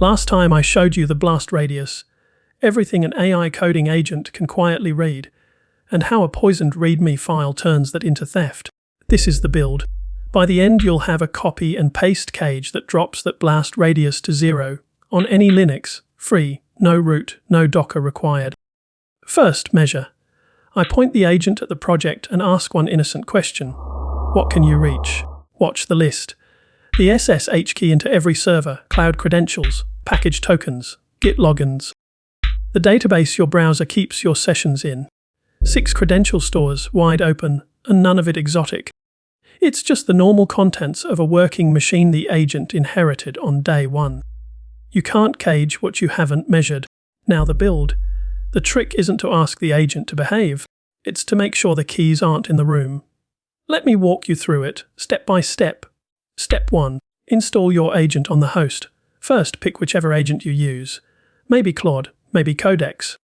Last time I showed you the blast radius, everything an AI coding agent can quietly read, and how a poisoned README file turns that into theft. This is the build. By the end you'll have a copy and paste cage that drops that blast radius to 0 on any Linux, free, no root, no Docker required. First measure. I point the agent at the project and ask one innocent question. What can you reach? Watch the list. The SSH key into every server, cloud credentials, package tokens, Git logins. The database your browser keeps your sessions in. 6 credential stores, wide open, and none of it exotic. It's just the normal contents of a working machine the agent inherited on day 1. You can't cage what you haven't measured. Now the build. The trick isn't to ask the agent to behave, it's to make sure the keys aren't in the room. Let me walk you through it, step by step. Step 1. Install your agent on the host. First, pick whichever agent you use. Maybe Claude, maybe Codex,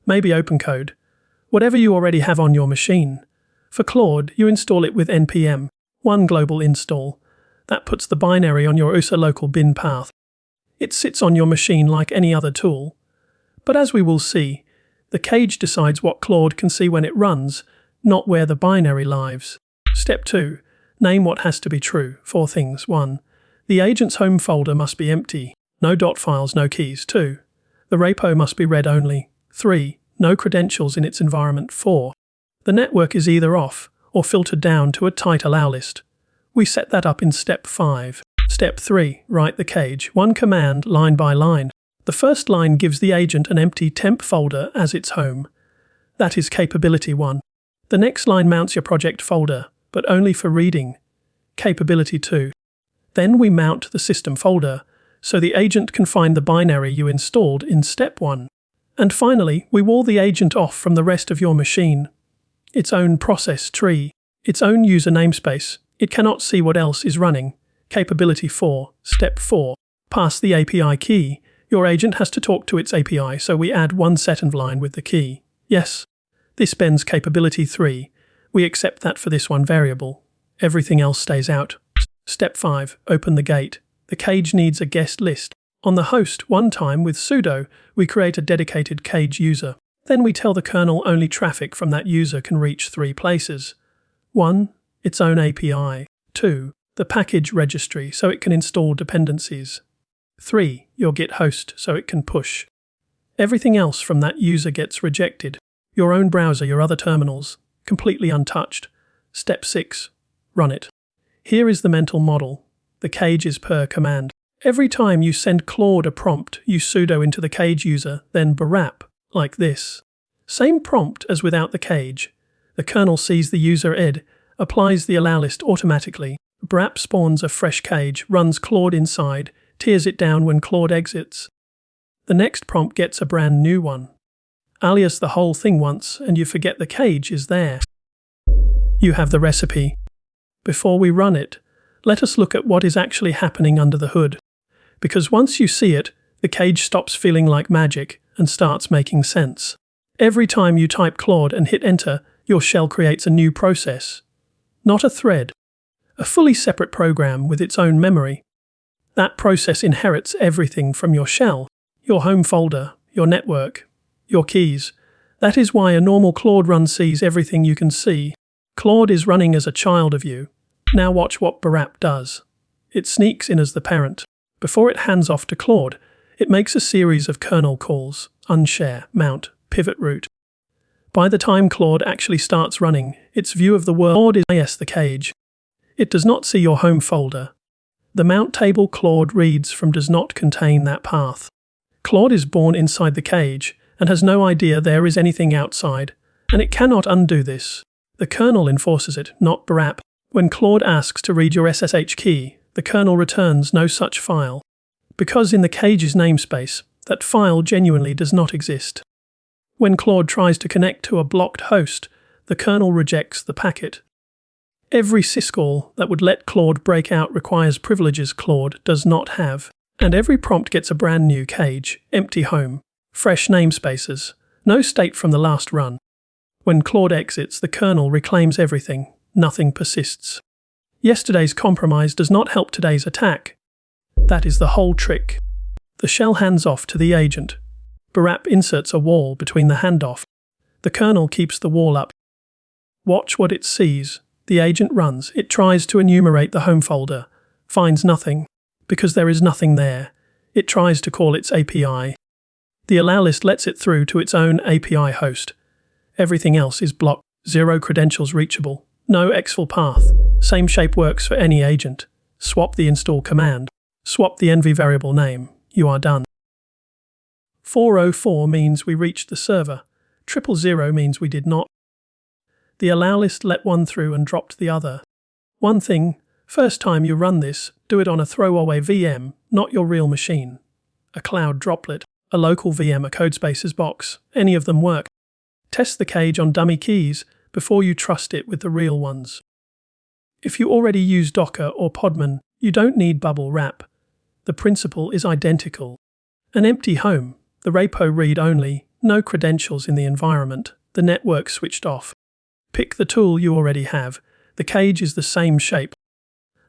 maybe OpenCode. Whatever you already have on your machine. For Claude, you install it with npm, one global install. That puts the binary on your USA local bin path. It sits on your machine like any other tool. But as we will see, the cage decides what Claude can see when it runs, not where the binary lives. Step 2. Name what has to be true. 4 things. 1. The agent's home folder must be empty. No dot files, no keys. 2. The repo must be read only. 3. No credentials in its environment. 4. The network is either off or filtered down to a tight allow list. We set that up in step 5. Step 3. Write the cage. One command, line by line. The first line gives the agent an empty temp folder as its home. That is capability 1. The next line mounts your project folder, but only for reading. Capability 2. Then we mount the system folder, so the agent can find the binary you installed in step 1. And finally, we wall the agent off from the rest of your machine. Its own process tree, its own user namespace. It cannot see what else is running. Capability 4. Step 4. Pass the API key. Your agent has to talk to its API, so we add one setend line with the key. Yes. This bends capability 3. We accept that for this one variable. Everything else stays out. Step 5. Open the gate. The cage needs a guest list. On the host, one time with sudo, we create a dedicated cage user. Then we tell the kernel only traffic from that user can reach 3 places. 1. Its own API. 2. The package registry, so it can install dependencies. 3. Your Git host, so it can push. Everything else from that user gets rejected. Your own browser, your other terminals, completely untouched. Step 6. Run it. Here is the mental model. The cage is per command. Every time you send Claude a prompt, you sudo into the cage user, then bwrap, like this. Same prompt as without the cage. The kernel sees the user id, applies the allow list automatically. Bwrap spawns a fresh cage, runs Claude inside, tears it down when Claude exits. The next prompt gets a brand new one. Alias the whole thing once, and you forget the cage is there. You have the recipe. Before we run it, let us look at what is actually happening under the hood. Because once you see it, the cage stops feeling like magic and starts making sense. Every time you type Claude and hit enter, your shell creates a new process. Not a thread. A fully separate program with its own memory. That process inherits everything from your shell, your home folder, your network, your keys. That is why a normal Claude run sees everything you can see. Claude is running as a child of you. Now watch what bwrap does. It sneaks in as the parent. Before it hands off to Claude, it makes a series of kernel calls, unshare, mount, pivot root. By the time Claude actually starts running, its view of the world is alias the cage. It does not see your home folder. The mount table Claude reads from does not contain that path. Claude is born inside the cage and has no idea there is anything outside, and it cannot undo this. The kernel enforces it, not bwrap. When Claude asks to read your SSH key, the kernel returns no such file. Because in the cage's namespace, that file genuinely does not exist. When Claude tries to connect to a blocked host, the kernel rejects the packet. Every syscall that would let Claude break out requires privileges Claude does not have, and every prompt gets a brand new cage, empty home, fresh namespaces, no state from the last run. When Claude exits, the kernel reclaims everything, nothing persists. Yesterday's compromise does not help today's attack. That is the whole trick. The shell hands off to the agent. bwrap inserts a wall between the handoff. The kernel keeps the wall up. Watch what it sees. The agent runs. It tries to enumerate the home folder. Finds nothing. Because there is nothing there, it tries to call its API. The allow list lets it through to its own API host. Everything else is blocked. 0 credentials reachable. No exfil path. Same shape works for any agent. Swap the install command. Swap the env variable name. You are done. 404 means we reached the server. 000 means we did not. The allow list let one through and dropped the other. One thing, first time you run this, do it on a throwaway VM, not your real machine. A cloud droplet, a local VM, a Codespaces box, any of them work. Test the cage on dummy keys before you trust it with the real ones. If you already use Docker or Podman, you don't need bubblewrap. The principle is identical. An empty home, the repo read-only, no credentials in the environment, the network switched off. Pick the tool you already have. The cage is the same shape.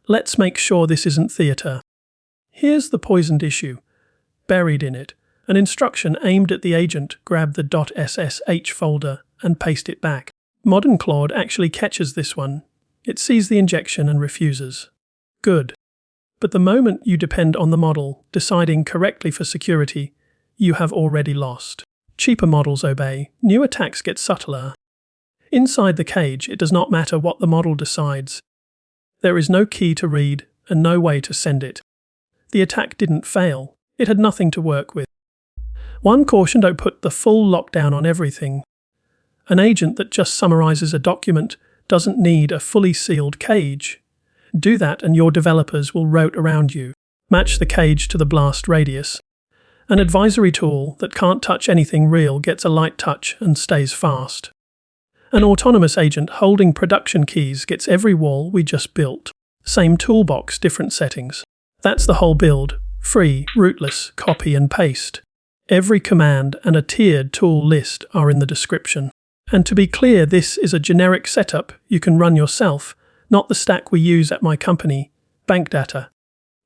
Let's make sure this isn't theater. Here's the poisoned issue. Buried in it, an instruction aimed at the agent: grab the .ssh folder and paste it back. Modern Claude actually catches this one. It sees the injection and refuses. Good. But the moment you depend on the model deciding correctly for security, you have already lost. Cheaper models obey. New attacks get subtler. Inside the cage, it does not matter what the model decides. There is no key to read and no way to send it. The attack didn't fail. It had nothing to work with. One caution: don't put the full lockdown on everything. An agent that just summarizes a document doesn't need a fully sealed cage. Do that and your developers will route around you. Match the cage to the blast radius. An advisory tool that can't touch anything real gets a light touch and stays fast. An autonomous agent holding production keys gets every wall we just built. Same toolbox, different settings. That's the whole build. Free, rootless, copy and paste. Every command and a tiered tool list are in the description. And to be clear, this is a generic setup you can run yourself, not the stack we use at my company, Bankdata.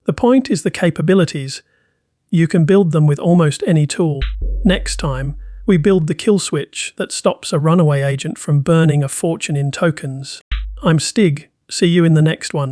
The point is the capabilities. You can build them with almost any tool. Next time, we build the killswitch that stops a runaway agent from burning a fortune in tokens. I'm Stig. See you in the next one.